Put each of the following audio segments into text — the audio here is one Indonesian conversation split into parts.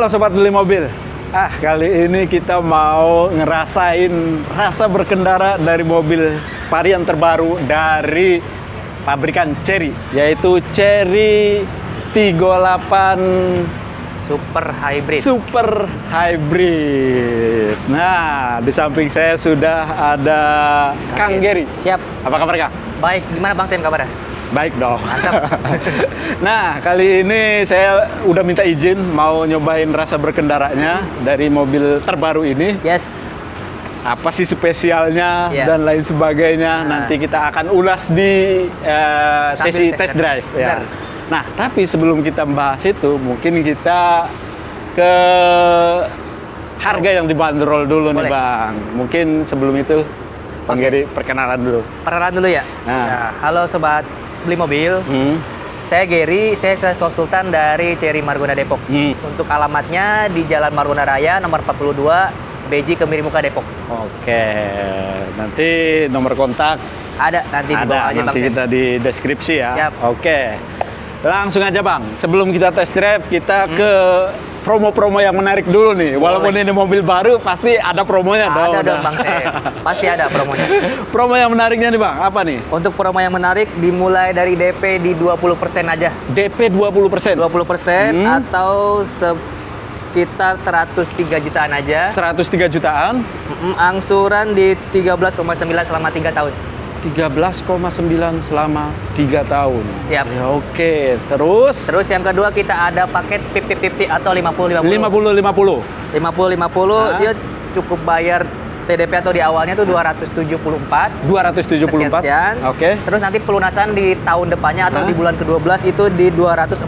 Halo Sobat Beli Mobil. Kali ini kita mau ngerasain rasa berkendara dari mobil varian terbaru dari pabrikan Chery, yaitu Chery Tiggo 8 Super Hybrid. Super Hybrid. Nah, di samping saya sudah ada Kang Gary. Siap. Apa kabar, Kang? Baik, gimana Bang Sam kabarnya? Baik dong. Mantap. Nah, kali ini saya udah minta izin mau nyobain rasa berkendaranya dari mobil terbaru ini. Yes. Apa sih spesialnya dan lain sebagainya. Nanti kita akan ulas di sesi test drive. Ya. Nah, tapi sebelum kita membahas itu, mungkin kita ke harga yang dibanderol dulu. Boleh nih, Bang. Mungkin sebelum itu, Bang Gary perkenalan dulu. Perkenalan dulu ya? Nah, halo Sobat Beli Mobil. Saya Gary, saya sales konsultan dari Chery Margonda Depok. Untuk alamatnya di Jalan Margonda Raya, nomor 42, BJ Kemirimuka Depok. Oke, nanti nomor kontak ada nanti di bawah aja, nanti Bang. Kita di deskripsi ya. Siap. Oke. Langsung aja, Bang. Sebelum kita test drive, kita ke promo-promo yang menarik dulu nih. Walaupun ini mobil baru, pasti ada promonya dong. Ada dong, Bang Sam. Pasti ada promonya. Promo yang menariknya nih, Bang, apa nih? Untuk promo yang menarik dimulai dari DP di 20% aja. DP 20%? 20% atau sekitar 103 jutaan aja. 103 jutaan? Angsuran di 13,9 selama 3 tahun. 13,9 selama 3 tahun. Yap. Ya, oke. Terus yang kedua kita ada paket 50-50 atau 50-50. 50-50. 50-50 dia cukup bayar TDP atau di awalnya tuh 274. 274. Sekian. Oke. Terus nanti pelunasan di tahun depannya atau di bulan ke-12 itu di 249.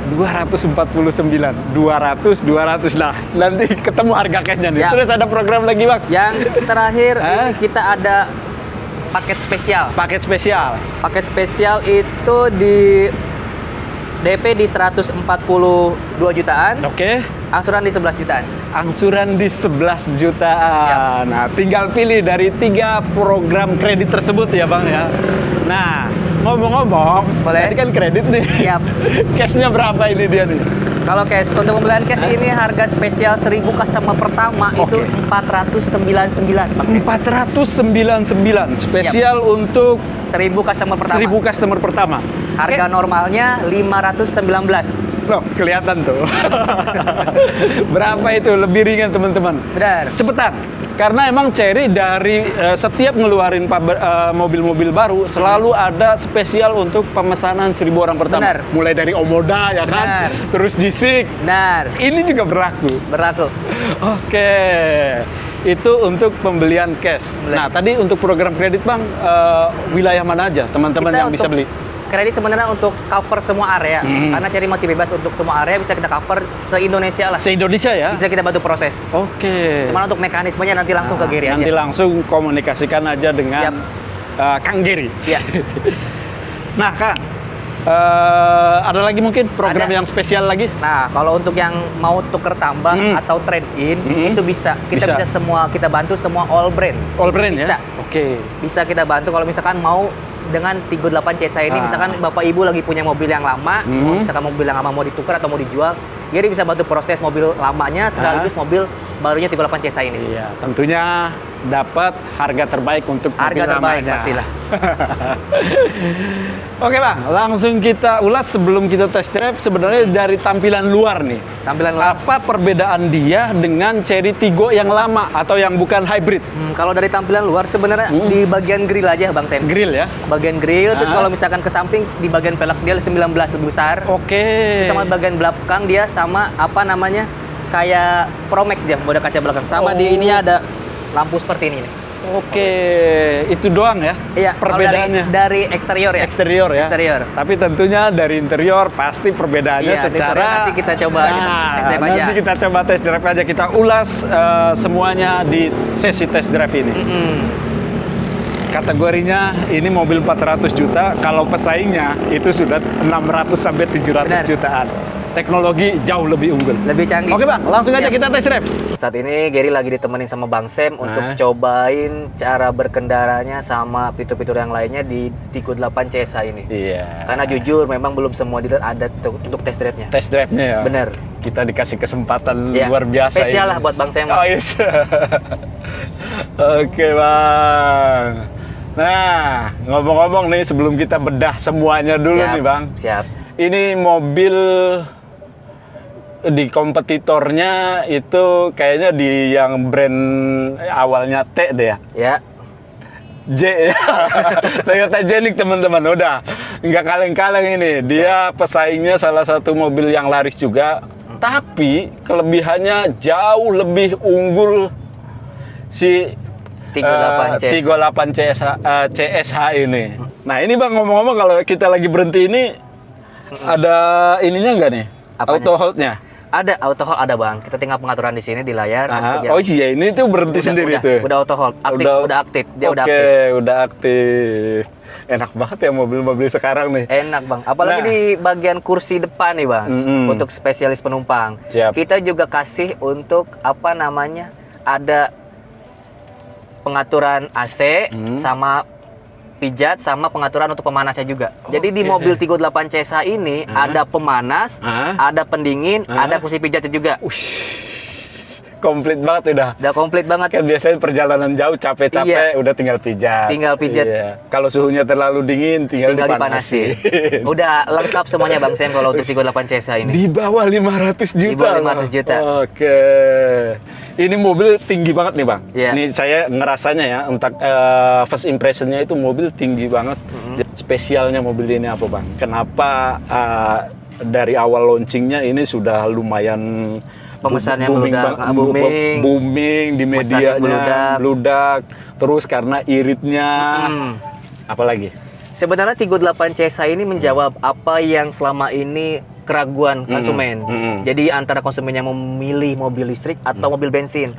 249. 200 lah. Nanti ketemu harga cashnya nih. Terus ada program lagi, Bang. Yang terakhir ini kita ada paket spesial. Paket spesial. Paket spesial itu di DP di 142 jutaan. Oke. Angsuran di 11 jutaan. Angsuran di 11 jutaan. Nah, tinggal pilih dari 3 program kredit tersebut ya, Bang ya. Nah, ngomong-ngomong, tadi kan kredit nih. Siap. Cashnya berapa ini dia nih? Kalau cash, untuk pembelian cash ini harga spesial 1000 customer pertama itu 499, Bang. 499 spesial untuk 1000 customer pertama. 1000 customer pertama. Harga normalnya 519. Loh, kelihatan tuh. Berapa itu? Lebih ringan, teman-teman. Benar. Cepetan. Karena emang Chery dari setiap ngeluarin mobil-mobil baru selalu ada spesial untuk pemesanan 1000 orang pertama. Benar. Mulai dari Omoda ya kan, terus Jisik. Benar. Ini juga berlaku. Berlaku. Oke. Itu untuk pembelian cash. Nah, tadi untuk program kredit, Bang, wilayah mana aja teman-teman yang bisa beli? Kredit sebenarnya untuk cover semua area, karena Chery masih bebas untuk semua area, bisa kita cover se-Indonesia lah. Se-Indonesia ya? Bisa kita bantu proses. Oke. Cuman untuk mekanismenya nanti langsung ke Gary aja. Nanti langsung komunikasikan aja dengan Kang Gary. Iya. Nah, Kang, ada lagi mungkin program yang spesial lagi? Nah, kalau untuk yang mau tuker tambah atau trade in, itu bisa. Kita bisa semua, kita bantu semua all brand. All brand bisa. Ya? Oke. Bisa kita bantu kalau misalkan mau dengan Tiggo 8 CSI ini, misalkan Bapak Ibu lagi punya mobil yang lama, misalkan mobil yang lama mau ditukar atau mau dijual, jadi bisa bantu proses mobil lamanya sekaligus mobil barunya Tiggo 8 CSI ini. Iya, tentunya dapat harga terbaik untuk mobil terbaik lamanya. pastilah. Oke, Bang, langsung kita ulas sebelum kita test drive. Sebenarnya dari tampilan luar nih, tampilan luar, apa perbedaan dia dengan Chery Tiggo yang lama atau yang bukan hybrid? Kalau dari tampilan luar sebenarnya di bagian grill aja, Bang Sam. Grill ya? Bagian grill, terus kalau misalkan ke samping di bagian pelek dia 19 lebih besar. Oke. Sama bagian belakang dia sama apa namanya? Kayak Promax dia, mode kaca belakang. Sama di ini ada lampu seperti ini nih. Oke, itu doang ya? Iya, perbedaannya dari eksterior ya. Eksterior ya. Eksterior. Tapi tentunya dari interior pasti perbedaannya secara. Nanti kita coba test drive aja. Nanti kita coba test drive aja. Kita ulas semuanya di sesi test drive ini. Kategorinya ini mobil 400 juta. Kalau pesaingnya itu sudah 600 sampai 700 jutaan. teknologi jauh lebih unggul. Lebih canggih. Oke Bang, langsung aja kita test drive. Saat ini Gary lagi ditemenin sama Bang Sam untuk cobain cara berkendaranya sama fitur-fitur yang lainnya di Tiggo 8 CSA ini. Iya. Karena jujur memang belum semua dealer ada untuk test drive-nya. Test drive-nya ya. Bener. Kita dikasih kesempatan Ya, luar biasa spesial ini. lah buat Bang Sam. Oh yes. Oke Bang. Nah, ngomong-ngomong nih sebelum kita bedah semuanya dulu Siap, nih Bang. Siap. Ini mobil di kompetitornya itu kayaknya di yang brand awalnya T deh ya. Ya. J ya. Toyota Genic teman-teman, udah nggak kaleng-kaleng ini. Dia pesaingnya salah satu mobil yang laris juga, tapi kelebihannya jauh lebih unggul si Tiggo 8 CSH ini. Nah ini Bang, ngomong-ngomong kalau kita lagi berhenti ini ada ininya nggak nih? Apanya? Auto hold-nya? Ada auto hold, ada Bang. Kita tinggal pengaturan di sini di layar. Oh iya, ini tuh berhenti sendiri tuh. Udah auto hold, udah aktif. Dia udah aktif. Oke, udah aktif. Enak banget ya mobil-mobil sekarang nih. Enak Bang, apalagi di bagian kursi depan nih Bang, untuk spesialis penumpang. Siap. Kita juga kasih untuk apa namanya, ada pengaturan AC sama pijat sama pengaturan untuk pemanasnya juga. Jadi di mobil Tiggo 8 CSA ini ada pemanas, ada pendingin, ada kursi pijatnya juga. Komplit banget udah. Udah komplit banget. Kan biasanya perjalanan jauh capek-capek udah tinggal pijat. Tinggal pijat. Iya. Kalau suhunya terlalu dingin tinggal dipanasin. Udah lengkap semuanya Bang Sam kalau untuk Tiggo 8 CSA ini. Di bawah 500 juta. Di bawah 500 juta. Oke. Ini mobil tinggi banget nih Bang. Iya. Ini saya ngerasanya ya, untuk first impressionnya itu mobil tinggi banget. Spesialnya mobil ini apa Bang? Kenapa dari awal launchingnya ini sudah lumayan pemesannya booming di medianya, bludak. Terus karena iritnya, apalagi? Sebenarnya Tiggo 8 CSA ini menjawab apa yang selama ini keraguan konsumen. Jadi antara konsumen yang memilih mobil listrik atau mobil bensin.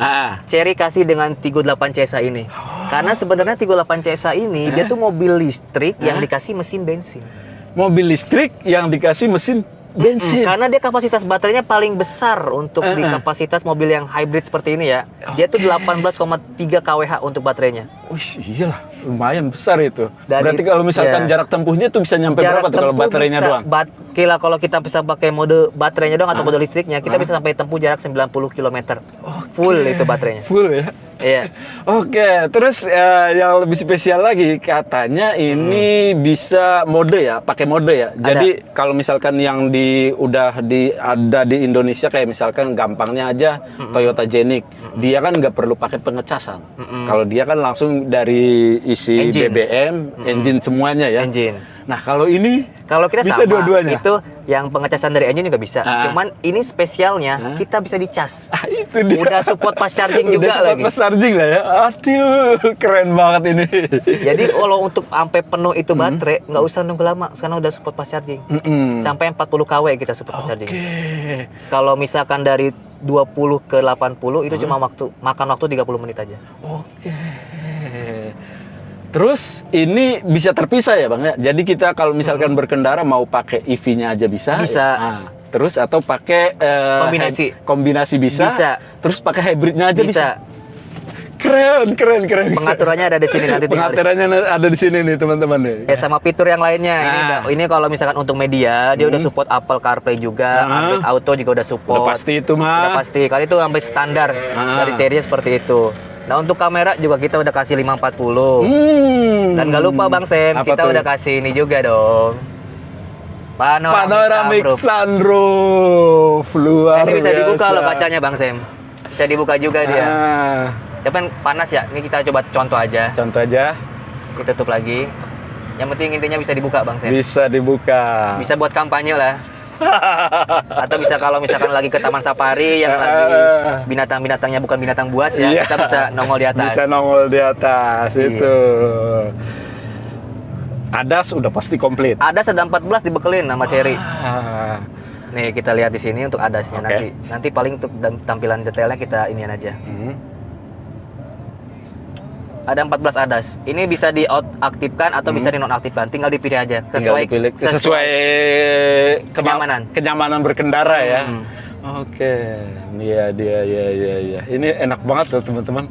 Cherry kasih dengan Tiggo 8 CSA ini. Karena sebenarnya Tiggo 8 CSA ini dia tuh mobil listrik yang dikasih mesin bensin. Mobil listrik yang dikasih mesin bensin. Karena dia kapasitas baterainya paling besar untuk di kapasitas mobil yang hybrid seperti ini ya. Dia tuh 18,3 kWh untuk baterainya. Wih, iyalah, lumayan besar itu. Dari, berarti kalau misalkan jarak tempuhnya tuh bisa nyampe berapa tuh kalau baterainya doang? Kalau kita bisa pakai mode baterainya doang atau mode listriknya, kita bisa sampai tempuh jarak 90 km. Full itu baterainya. Full ya? Iya. Oke, terus yang lebih spesial lagi katanya ini bisa mode ya, pakai mode ya. Jadi kalau misalkan yang ada di Indonesia kayak misalkan gampangnya aja Toyota Genic, dia kan nggak perlu pakai pengecasan. Kalau dia kan langsung dari isi engine. BBM, engine semuanya ya. Engine. Nah kalau ini kalau kita bisa sama, dua-duanya. itu yang pengecasan dari engine juga bisa. Cuman ini spesialnya kita bisa dicas. Itu dia. Udah support fast charging juga lagi. Fast charging lah ya. Aduh, keren banget ini. Jadi kalau untuk sampai penuh itu baterai nggak usah nunggu lama, sekarang udah support fast charging. Sampai 40 kW kita support fast charging. Kalau misalkan dari 20 ke 80 itu cuma makan waktu 30 menit aja. Terus ini bisa terpisah ya Bang ya? Jadi kita kalau misalkan berkendara mau pakai EV-nya aja bisa? Bisa. Terus atau pakai kombinasi bisa? Bisa. Terus pakai hybridnya aja bisa? Keren. Pengaturannya ada di sini nanti. Pengaturannya ada di sini nih teman-teman nih. Ya sama fitur yang lainnya. Ini kalau misalkan untuk media dia udah support Apple CarPlay juga, Android Auto juga udah support. Udah pasti itu mah. Udah pasti. Kali itu sampai standar dari serinya seperti itu. Nah untuk kamera juga kita udah kasih 540. Dan gak lupa Bang Sam, kita udah kasih ini juga dong. Panoramic sunroof. Luar biasa. Ini bisa dibuka loh kacanya Bang Sam. Bisa dibuka juga dia. Tapi kan panas ya. Ini kita coba contoh aja. Kita tutup lagi. Yang penting intinya bisa dibuka Bang Sam. Bisa dibuka. Bisa buat kampanye lah. Atau bisa kalau misalkan lagi ke taman safari yang lagi binatang-binatangnya bukan binatang buas ya, kita bisa nongol di atas. Bisa nongol di atas itu. ADAS udah pasti komplit. ADAS ada 14 dibekelin sama Cherry. Nih kita lihat di sini untuk ADAS-nya nanti paling untuk tampilan detailnya kita inian aja. Ada 14 ADAS. Ini bisa diaktifkan atau bisa dinonaktifkan. Tinggal dipilih aja sesuai kenyamanan berkendara ya. Oke. Iya. Ini enak banget loh teman-teman.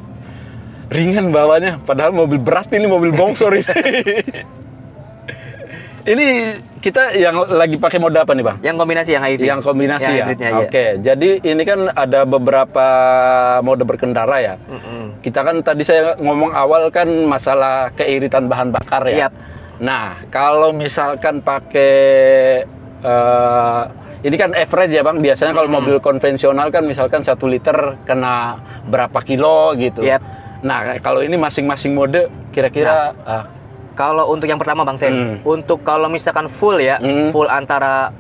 Ringan bawanya, padahal mobil berat ini, mobil bongsor ini. Ini kita yang lagi pakai mode apa nih Bang? Yang kombinasi, yang HIV. Yang kombinasi ya? Hybridnya, Oke, jadi ini kan ada beberapa mode berkendara ya. Kita kan tadi saya ngomong awal kan masalah keiritan bahan bakar ya. Nah, kalau misalkan pakai ini kan average ya Bang, biasanya kalau mobil konvensional kan misalkan 1 liter kena berapa kilo gitu. Nah, kalau ini masing-masing mode kira-kira kalau untuk yang pertama Bang Sen, untuk kalau misalkan full ya, full antara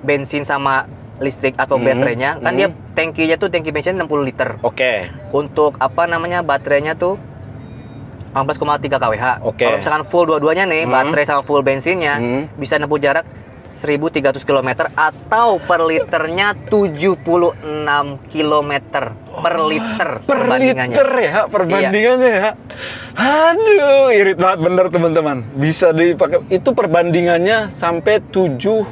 bensin sama listrik atau baterainya, kan dia tangkinya tuh tangki bensin 60 liter. Oke. Untuk apa namanya baterainya tuh 14,3 kWh. Kalau misalkan full dua-duanya nih, baterai sama full bensinnya bisa nempuh jarak 1.300 km atau per liternya 76 km per liter perbandingannya. Per liter ya, perbandingannya ya. Aduh, irit banget bener teman-teman. Bisa dipakai, itu perbandingannya sampai 76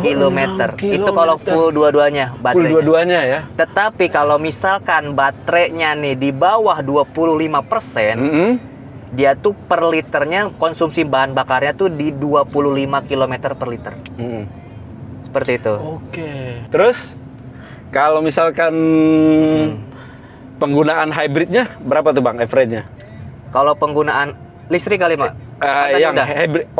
km. Itu kalau full dua-duanya baterainya. Full dua-duanya ya. Tetapi kalau misalkan baterainya nih di bawah 25%, dia tuh per liternya konsumsi bahan bakarnya tuh di 25 km per liter. Seperti itu. Oke. Terus kalau misalkan penggunaan hybridnya berapa tuh Bang average-nya? Kalau penggunaan listrik kali Mak? Yang hybrid.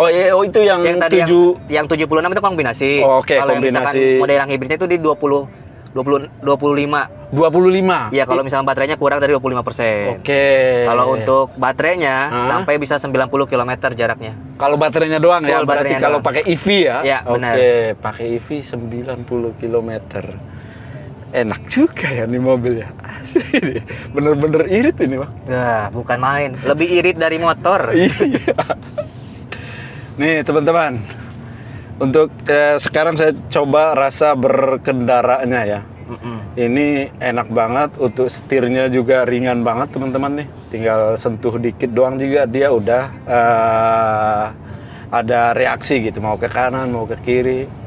Itu yang tadi 7 yang 76 itu kombinasi. Oke, kalau misalkan kombinasi. model yang hybridnya itu di 25. 25. Ya, kalau misalkan baterainya kurang dari 25%. Oke. Kalau untuk baterainya sampai bisa 90 km jaraknya. Kalau baterainya doang ya, berarti kalau pakai EV ya? Ya, benar. Oke, pakai EV 90 km. Enak juga ya nih mobil ya. Asli, bener-bener irit ini Bang. Nah, bukan main. Lebih irit dari motor. Iya. Nih teman-teman, untuk sekarang saya coba rasa berkendaranya ya. Ini enak banget, untuk setirnya juga ringan banget teman-teman nih. Tinggal sentuh dikit doang juga dia udah ada reaksi gitu, mau ke kanan, mau ke kiri.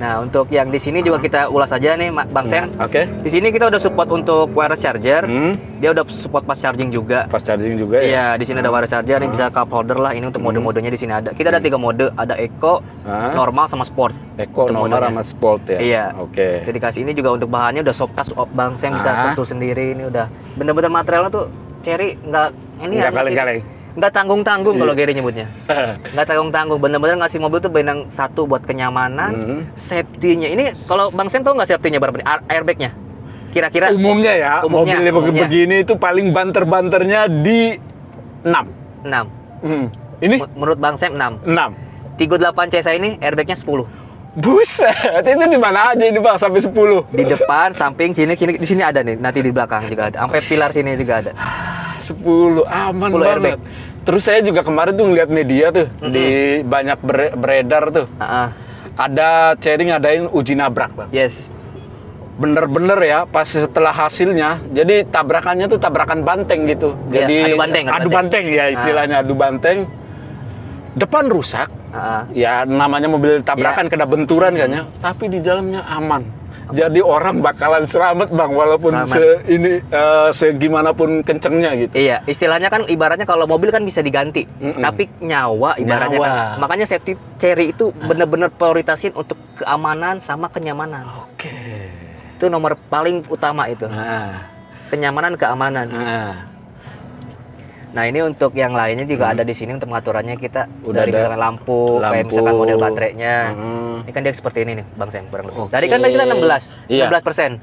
Nah, untuk yang di sini juga kita ulas aja nih Bang Sen. Oke. Di sini kita udah support untuk wireless charger. Dia udah support fast charging juga. Fast charging juga ya. Iya, di sini ada wireless charger, ini bisa cup holder lah. Ini untuk mode-modenya di sini ada. Kita ada 3 mode, ada eco, normal sama sport. Eco, normal sama sport ya. Iya. Oke. Jadi dikasih ini juga untuk bahannya udah soft touch, Bang Sen bisa sentuh sendiri. Ini udah bener-bener materialnya tuh Cherry nggak kaleng-kaleng. Nggak tanggung-tanggung kalau Gary nyebutnya. Nggak tanggung-tanggung, bener-bener ngasih mobil tuh benang satu buat kenyamanan, safety-nya. Ini kalau Bang Sam tahu nggak safety-nya berapa nih? Airbag-nya? Kira-kira? Umumnya ya, mobil begini itu paling banter-banternya di 6. Ini? Menurut Bang Sam 6. 6. Tigo 8 CSI ini airbag-nya 10. Buset, itu di mana aja ini Bang sampai 10? Di depan, samping, sini, di sini ada nih. Nanti di belakang juga ada. Sampai pilar sini juga ada. 10 aman 10 banget. airbag. Terus saya juga kemarin tuh ngeliat media tuh di banyak beredar tuh. Ada Cherry ngadain uji nabrak Bang. Yes. Bener-bener ya, pas setelah hasilnya, jadi tabrakannya tuh tabrakan banteng gitu. Jadi adu banteng ya istilahnya, adu banteng. Depan rusak. Ya namanya mobil tabrakan kena benturan kan ya, tapi di dalamnya aman. Jadi orang bakalan selamat Bang, walaupun segimanapun kencengnya gitu. Iya, istilahnya kan ibaratnya kalau mobil kan bisa diganti, tapi nyawa ibaratnya kan. Makanya safety Cherry itu bener-bener prioritasin untuk keamanan sama kenyamanan. Oke. Itu nomor paling utama itu. Kenyamanan, keamanan. Nah, ini untuk yang lainnya juga ada di sini untuk pengaturannya kita dari misalkan lampu, kayak misalkan model baterainya. Ini kan dia seperti ini nih, Bang Sam, kurang lebih. Tadi kan kita 16%.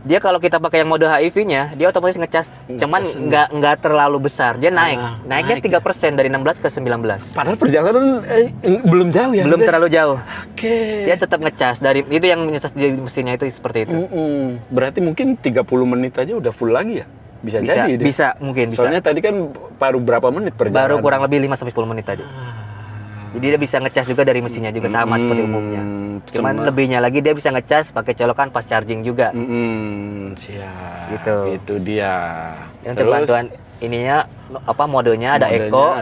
Dia kalau kita pakai yang mode HIV-nya, dia otomatis ngecas, cuman nggak terlalu besar. Dia naiknya 3% dari 16 ke 19. Padahal perjalanan belum jauh ya. Belum terlalu jauh. Oke. Dia tetap ngecas dari itu yang ngecas di mesinnya itu seperti itu. Berarti mungkin 30 menit aja udah full lagi ya? Bisa jadi deh. Mungkin bisa. Soalnya tadi kan baru berapa menit perjalanan? Baru kurang lebih 5-10 menit tadi. Jadi dia bisa ngecas juga dari mesinnya juga sama seperti umumnya. Cuman lebihnya lagi dia bisa ngecas pakai colokan fast charging juga. Siap. Gitu. Itu dia. Untuk bantuan ininya modenya ada Eco,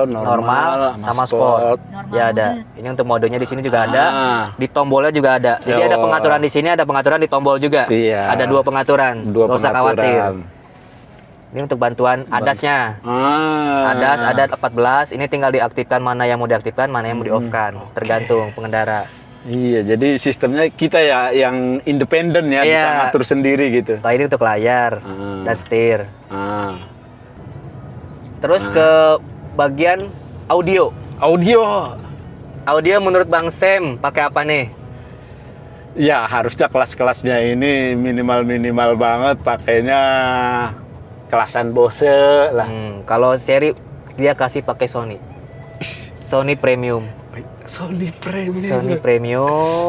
normal, sama Sport. Ya ada. Ini untuk modenya di sini juga ada. Di tombolnya juga ada. Jadi ada pengaturan di sini, ada pengaturan di tombol juga. Iya. Ada 2 pengaturan. Nggak usah khawatir. Ini untuk bantuan ADAS-nya. ADAS ada 14. Ini tinggal diaktifkan mana yang mau diaktifkan, mana yang mau di-off-kan. Tergantung pengendara. Iya, jadi sistemnya kita ya yang independen ya, bisa ngatur sendiri gitu. Nah, ini untuk layar dan setir. Terus ke bagian audio. Audio menurut Bang Sam pakai apa nih? Ya, harusnya kelas-kelasnya ini minimal banget pakainya kelasan Bose lah. Kalau seri dia kasih pakai Sony. Sony Premium. Sony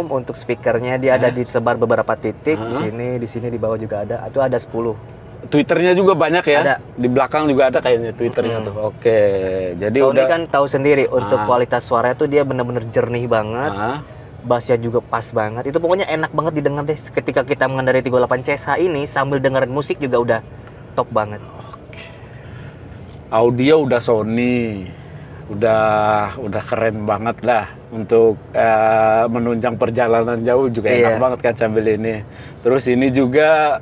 Untuk speakernya dia ada disebar beberapa titik di sini di bawah juga ada. Itu ada 10. Twitternya juga banyak ya. Ada. Di belakang juga ada kayaknya Twitternya tuh. Oke. Jadi Sony udah kan tahu sendiri untuk kualitas suaranya tuh dia bener-bener jernih banget. Bassnya juga pas banget. Itu pokoknya enak banget didengar deh. Ketika kita mengendarai 38 CSH ini sambil dengerin musik juga udah top banget. Audio udah Sony. Udah keren banget lah untuk menunjang perjalanan jauh juga enak banget kan sambil ini. Terus ini juga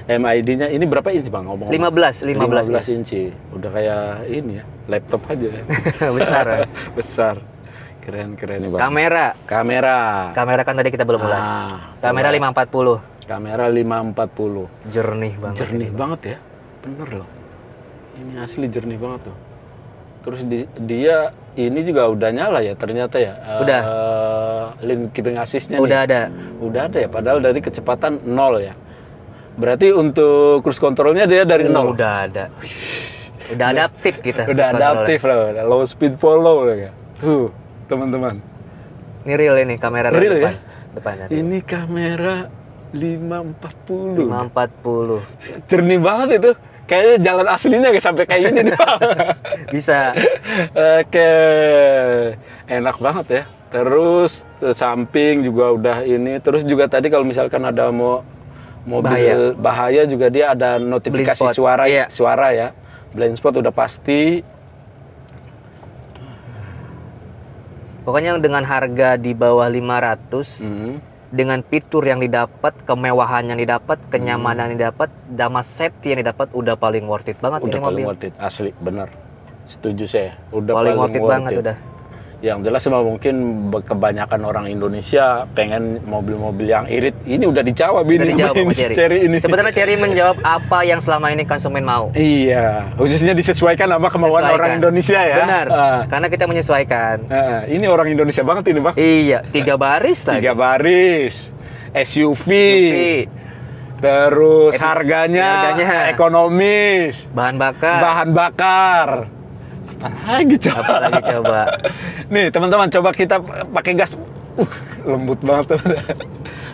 MID-nya ini berapa inci Bang ngomong? 15 inci. Udah kayak ini ya, laptop aja. Besar. Besar. Keren nih Bang. Kamera kan tadi kita belum ulas. Kamera 540. Kamera 540. Jernih banget ya. Bener loh. Ini asli jernih banget tuh. Terus dia ini juga udah nyala ya ternyata ya. Udah. Link keeping assist-nya udah nih. Udah ada ya, padahal dari kecepatan 0 ya. Berarti untuk cruise control-nya dia dari 0. Udah ada. Udah adaptif kita. Udah adaptif loh, low speed follow loh ya. Tuh, teman-teman. Ini real ini kamera real depan. Ya? Depannya. Ini kamera 540. 540. Jernih banget itu. Kayaknya jalan aslinya nggak sampai kayak ini nih. Bisa. Oke, enak banget ya. Terus samping juga udah ini. Terus juga tadi kalau misalkan ada mobil bahaya juga dia ada notifikasi suara ya. Blind spot udah pasti. Pokoknya dengan harga di bawah 500. Dengan fitur yang didapat, kemewahan yang didapat, kenyamanan yang didapat, sama safety yang didapat, udah paling worth it banget. Udah paling worth it, asli, bener. Setuju saya. Udah paling worth it banget udah. Yang jelas mungkin kebanyakan orang Indonesia pengen mobil-mobil yang irit. Ini udah dijawab ini Chery ini. Sebenarnya Chery menjawab apa yang selama ini konsumen mau. Iya, khususnya disesuaikan sama kemauan orang Indonesia ya. Benar. Karena kita menyesuaikan. Ini orang Indonesia banget ini, Bang. Iya, 3 baris tadi. 3 baris. SUV. Terus harganya ekonomis. Bahan bakar. Apalagi coba. Nih teman-teman, coba kita pakai gas. Lembut banget.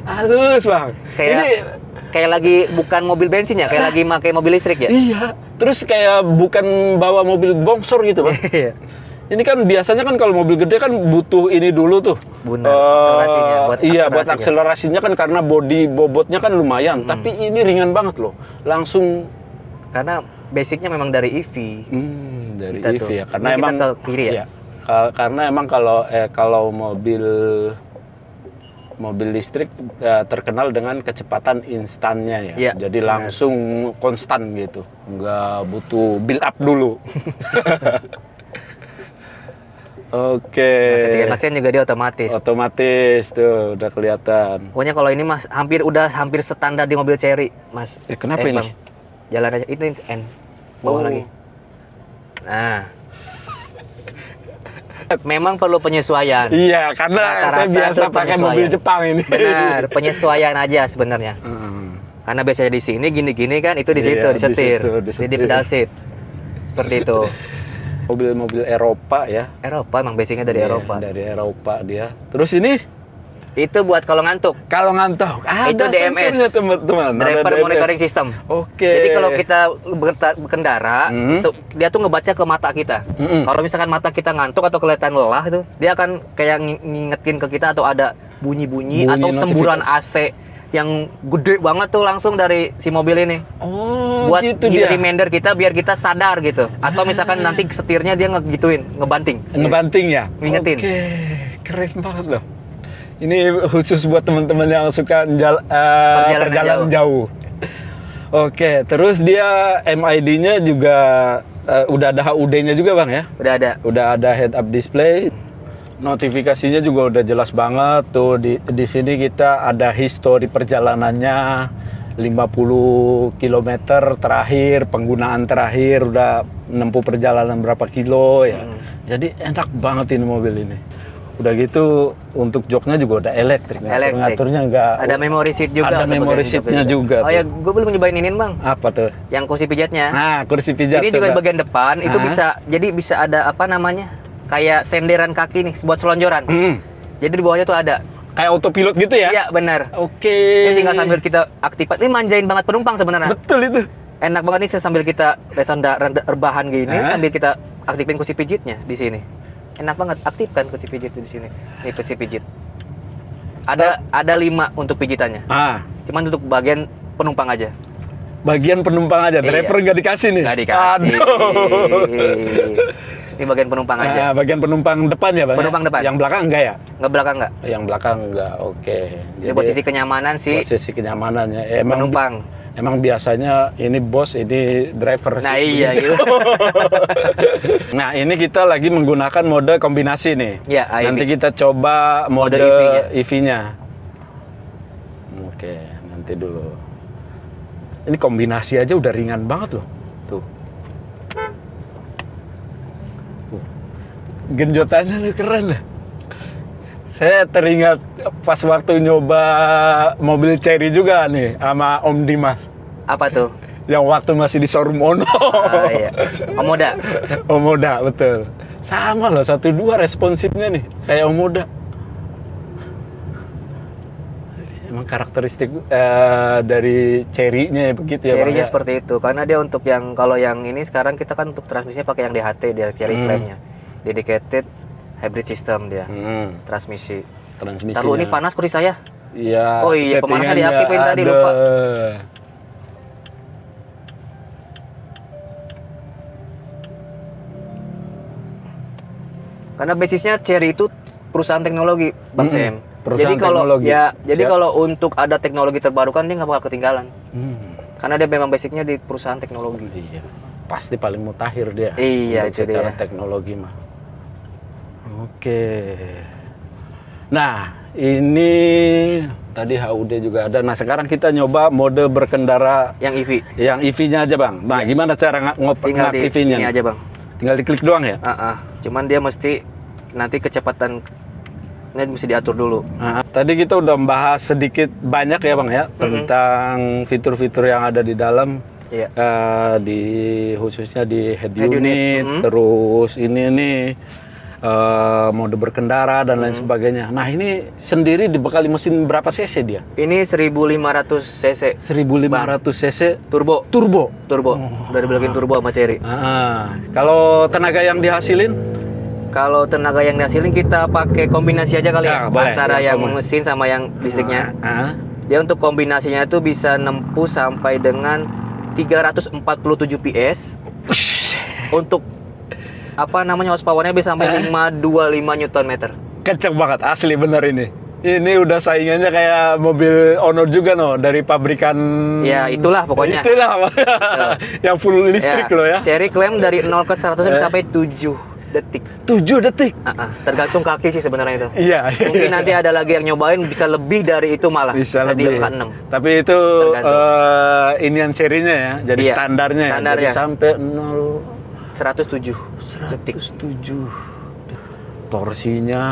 Halus Bang. Kayak lagi bukan mobil bensin ya, kayak lagi pakai mobil listrik ya. Iya. Terus kayak bukan bawa mobil bongsor gitu Bang. Iya. Ini kan biasanya kan kalau mobil gede kan butuh ini dulu tuh. Akselerasinya. Buat akselerasinya kan karena bodi bobotnya kan lumayan. Tapi ini ringan banget loh. Langsung. Karena basicnya memang dari EV. Dari kita EV tuh. ya. Karena ini emang kita ke kiri ya. Karena emang kalau mobil listrik terkenal dengan kecepatan instannya ya. Iya, Jadi langsung konstan gitu. Nggak butuh build up dulu. Oke. Nah, ketika ngesen juga dia otomatis. Otomatis tuh udah kelihatan. Pokoknya kalau ini Mas hampir standar di mobil Chery, Mas. Kenapa ini? Bang, jalan aja itu N. Bawah lagi. Nah. Memang perlu penyesuaian. Iya, karena saya biasa pakai mobil Jepang ini. Benar, penyesuaian aja sebenarnya. Karena biasanya di sini gini-gini kan, itu di situ disetir. Di pedal seat. Seperti itu. Mobil-mobil Eropa ya. Eropa emang basicnya dari Eropa. Dari Eropa dia. Terus ini itu buat kalau ngantuk. Kalau ngantuk. Itu DMS. Teman-teman. Driver monitoring system. Oke. Jadi kalau kita berkendara, dia tuh ngebaca ke mata kita. Kalau misalkan mata kita ngantuk atau kelihatan lelah itu, dia akan kayak ngingetin ke kita atau ada bunyi-bunyi atau semburan AC yang gede banget tuh langsung dari si mobil ini. Oh, Buat gitu dia. reminder kita biar kita sadar gitu. Atau misalkan nanti setirnya dia ngegituin, ngebanting. Ngebanting ya? Ngingetin. Oke, keren banget loh. Ini khusus buat teman-teman yang suka perjalanan jauh. Oke, terus dia MID-nya juga udah ada HUD-nya juga Bang ya? Udah ada. Udah ada head up display. Notifikasinya juga udah jelas banget tuh di sini kita ada histori perjalanannya 50 km terakhir, penggunaan terakhir udah menempuh perjalanan berapa kilo ya. Jadi enak banget ini mobil ini. Udah gitu untuk joknya juga udah elektrik. Ngaturnya enggak ada memory seat juga. Ada memory seatnya juga. Oh ya, gue belum nyobain ini Bang. Apa tuh? Yang kursi pijatnya. Nah, kursi pijat. Ini juga di bagian depan itu bisa ada apa namanya? Kayak senderan kaki nih buat selonjoran. Jadi di bawahnya tuh ada kayak autopilot gitu ya? Iya, benar. Oke. Ini tinggal sambil kita aktifkan. Ini manjain banget penumpang sebenarnya. Betul itu. Enak banget nih sambil kita rebahan gini sambil kita aktifin kursi pijitnya di sini. Enak banget, aktifkan kursi pijit di sini. Nih kursi pijit. Ada 5 untuk pijitannya. Cuman untuk bagian penumpang aja. Bagian penumpang aja, driver nggak dikasih nih? Nggak dikasih. Ini bagian penumpang aja. Bagian penumpang depan ya Bang? Penumpang depan. Yang belakang enggak ya? Nggak belakang nggak? Yang belakang enggak, oke. Ini buat sisi kenyamanan sih. Buat sisi kenyamanannya. Penumpang. Emang biasanya ini bos, ini driver. Nah iya gitu. Nah ini kita lagi menggunakan mode kombinasi nih. Ya, nanti kita coba mode EV-nya. Oke, nanti dulu. Ini kombinasi aja udah ringan banget loh. Tuh. Genjotannya tuh keren lah. Saya teringat pas waktu nyoba mobil Chery juga nih sama Om Dimas. Apa tuh? Yang waktu masih di showroom Ono. Iya. Omoda. Omoda, betul. Sama loh, 1.2 responsifnya nih, kayak Omoda. Emang karakteristik dari Chery-nya begitu ya, Chery-nya seperti itu, karena dia untuk yang, kalau yang ini sekarang kita kan untuk transmisinya pakai yang DHT, dia Chery klaimnya. Dedicated hybrid system dia, transmisi. Lalu ini panas kursi saya. Iya. Oh iya, pemanasnya diaktifin tadi, lupa. Karena basisnya Chery itu perusahaan teknologi, Bang Sam. Jadi kalau untuk ada teknologi terbarukan dia nggak bakal ketinggalan. Karena dia memang basicnya di perusahaan teknologi. Iya. Pasti paling mutakhir dia. Iya, itu secara dia. teknologi mah. Oke. Nah, ini tadi HUD juga ada. Nah, sekarang kita nyoba mode berkendara yang EV. Yang EV-nya aja, Bang. Nah, gimana cara ngaktifinnya? Ini aja, Bang. Tinggal diklik doang ya? Cuman dia mesti nanti kecepatannya mesti diatur dulu. Tadi kita udah membahas sedikit banyak ya, Bang ya, tentang fitur-fitur yang ada di dalam. Iya. Khususnya di head unit, terus ini nih mode berkendara dan lain sebagainya. Nah, ini sendiri dibekali mesin berapa cc dia? Ini 1500 cc. 1500 cc turbo. Udah dibeliin turbo sama Chery. Kalau tenaga yang dihasilin? Kalau tenaga yang dihasilin kita pakai kombinasi aja kali ya, antara yang mesin sama yang listriknya. Dia untuk kombinasinya itu bisa nempuh sampai dengan 347 PS. Untuk apa namanya horsepower-nya bisa sampai 525 Nm. Kenceng banget, asli bener ini. Ini udah saingannya kayak mobil Honor juga dari pabrikan. Ya itulah pokoknya. Itulah yang full listrik loh ya. Chery klaim dari 0 ke 100 bisa sampai 7 detik. 7 detik? Tergantung kaki sih sebenarnya itu. Iya. Mungkin nanti ada lagi yang nyobain bisa lebih dari itu malah. Bisa di angka 6. Tapi itu inian serinya ya, jadi standarnya. Jadi sampai 107 detik. 107. Torsinya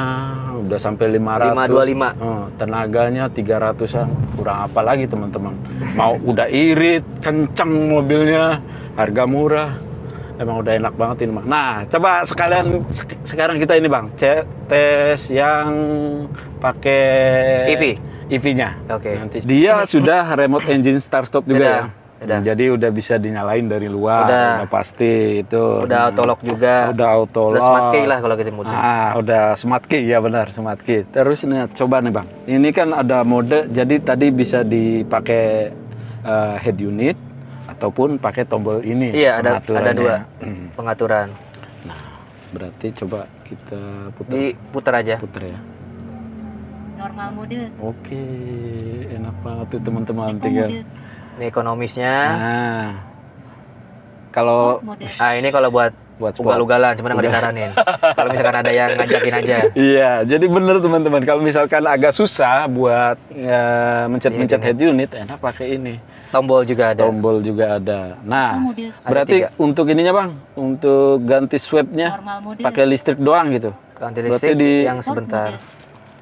udah sampai 500. 525. Tenaganya 300-an. Kurang apa lagi teman-teman? Mau udah irit, kencang mobilnya, harga murah. Emang udah enak banget ini, Bang. Nah, coba sekarang kita ini, Bang, tes yang pakai EV. EV-nya. Oke. Nanti dia sudah remote engine start stop juga ya. Jadi udah bisa dinyalain dari luar, udah pasti itu. Udah auto lock juga. Udah auto lock. Udah smart key lah kalau kita sebutnya. Udah smart key, ya benar, smart key. Terus nih, coba nih Bang. Ini kan ada mode, jadi tadi bisa dipakai head unit ataupun pakai tombol ini. Iya, ada 2 pengaturan. Nah, berarti coba kita putar. Diputar aja. Putar ya. Normal mode. Oke, enak banget tuh teman-teman, tinggal. Ini ekonomisnya. Nah, kalau ini kalau buat sport. ugal-ugalan, cuma nggak disaranin. Kalau misalkan ada yang ngajakin aja. Iya, jadi bener teman-teman. Kalau misalkan agak susah buat mencet-mencet head unit, enak pakai ini. Tombol juga ada. Tombol juga ada. Nah, berarti untuk ininya Bang, untuk ganti swabnya pakai listrik doang gitu. Ganti listrik yang sebentar.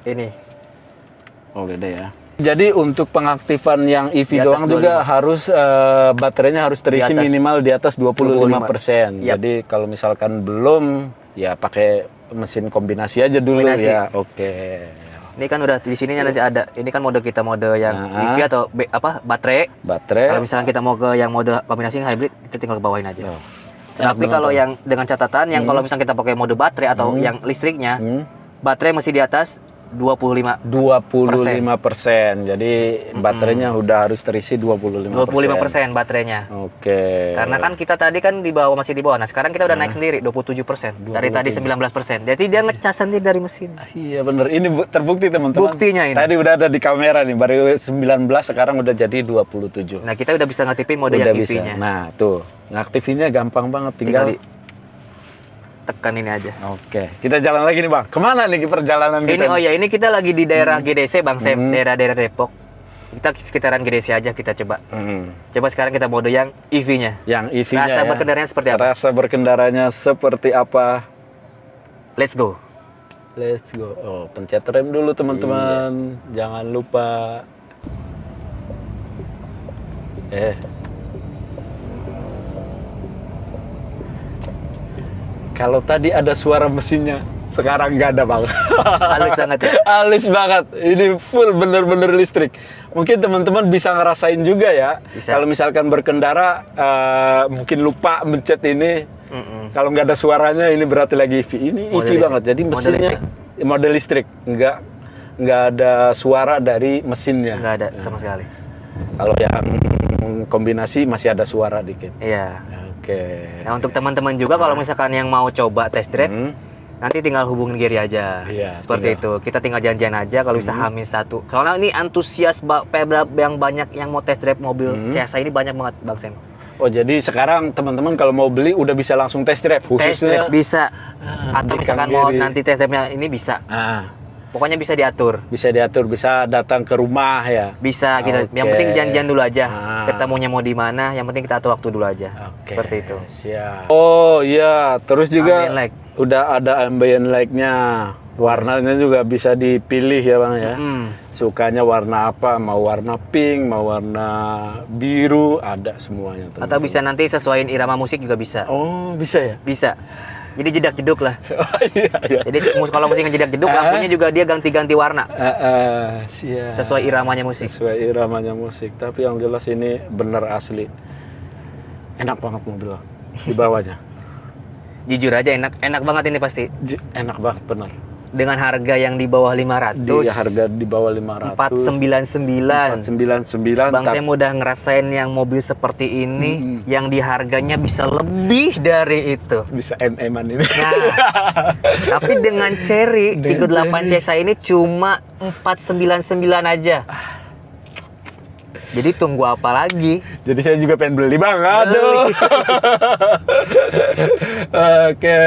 Ini. Oh, beda ya. Jadi untuk pengaktifan yang EV doang 25. Juga harus baterainya harus terisi minimal di atas 25%. Jadi kalau misalkan belum, ya pakai mesin kombinasi aja dulu ya. Oke. Ini kan udah di sini nanti ada. Ini kan mode kita mode yang EV atau baterai. Kalau misalkan kita mau ke yang mode kombinasi hybrid, kita tinggal ke bawahin aja. Tapi kalau yang dengan catatan yang kalau misalkan kita pakai mode baterai atau yang listriknya, baterai masih di atas 25%. Jadi baterainya udah harus terisi 25%. 25% baterainya. Oke. Karena kan kita tadi kan masih di bawah. Nah, sekarang kita udah naik sendiri 27%. Dari tadi 19%. Jadi dia ngecas sendiri dari mesin. Iya bener. Ini terbukti teman-teman. Buktinya ini. Tadi udah ada di kamera nih. Baru 19 sekarang udah jadi 27. Nah, kita udah bisa ngaktifin mode yang EV-nya. Nah, tuh. Ngaktifinnya gampang banget. Tinggal tekan ini aja. Oke, kita jalan lagi nih Bang. Kemana nih perjalanan kita? Ini kita lagi di daerah GDC Bang Sam, daerah-daerah Depok. Kita sekitaran GDC aja kita coba. Coba sekarang kita mode yang EV-nya. Yang EV-nya Rasa berkendaranya seperti apa? Rasa berkendaranya seperti apa? Let's go. Let's go. Oh, pencet rem dulu teman-teman. Jangan lupa. Kalau tadi ada suara mesinnya, sekarang nggak ada Bang. Halus banget ya? Halus banget. Ini full bener-bener listrik. Mungkin teman-teman bisa ngerasain juga ya. Kalau misalkan berkendara, mungkin lupa mencet ini. Kalau nggak ada suaranya, ini berarti lagi EV. Ini EV banget. Jadi mesinnya model listrik. Nggak ada suara dari mesinnya. Nggak ada sama sekali. Kalau yang kombinasi masih ada suara dikit. Iya. Oke. Nah, untuk teman-teman juga kalau misalkan yang mau coba test drive, nanti tinggal hubungin Gary aja. Iya, seperti itu. Kita tinggal janjian aja kalau bisa H-1. Soalnya ini antusias yang banyak yang mau test drive mobil CSI ini banyak banget Bang Sam. Oh, jadi sekarang teman-teman kalau mau beli udah bisa langsung test drive khususnya. Test drive bisa. Atau misalkan mau nanti test drive-nya ini bisa. Pokoknya bisa diatur. Bisa diatur, bisa datang ke rumah ya. Bisa kita. Yang penting janjian dulu aja. Ketemunya mau di mana, yang penting kita atur waktu dulu aja. Seperti itu. Siap. Oh iya, terus juga ambient light. Udah ada ambient light-nya. Warnanya juga bisa dipilih ya Bang ya. Sukanya warna apa? Mau warna pink, mau warna biru, ada semuanya. Teman-teman. Atau bisa nanti sesuaiin irama musik juga bisa. Oh, bisa ya? Bisa. Jadi jedak-jeduk lah. Iya. Jadi kalau musiknya jedak-jeduk, lampunya juga dia ganti-ganti warna. Siap. Sesuai iramanya musik. Sesuai iramanya musik. Tapi yang jelas ini bener asli. Enak banget mobil di bawahnya. Jujur aja enak banget ini pasti. Enak banget bener. Dengan harga yang di bawah 500. Harga di bawah 500. 499. Bang saya udah ngerasain yang mobil seperti ini yang di harganya bisa lebih dari itu. Bisa MM-an ini. Nah, tapi dengan Cherry 38 CSI ini cuma 499 aja. Jadi tunggu apa lagi? Jadi saya juga pengen beli Bang. Aduh. Oke.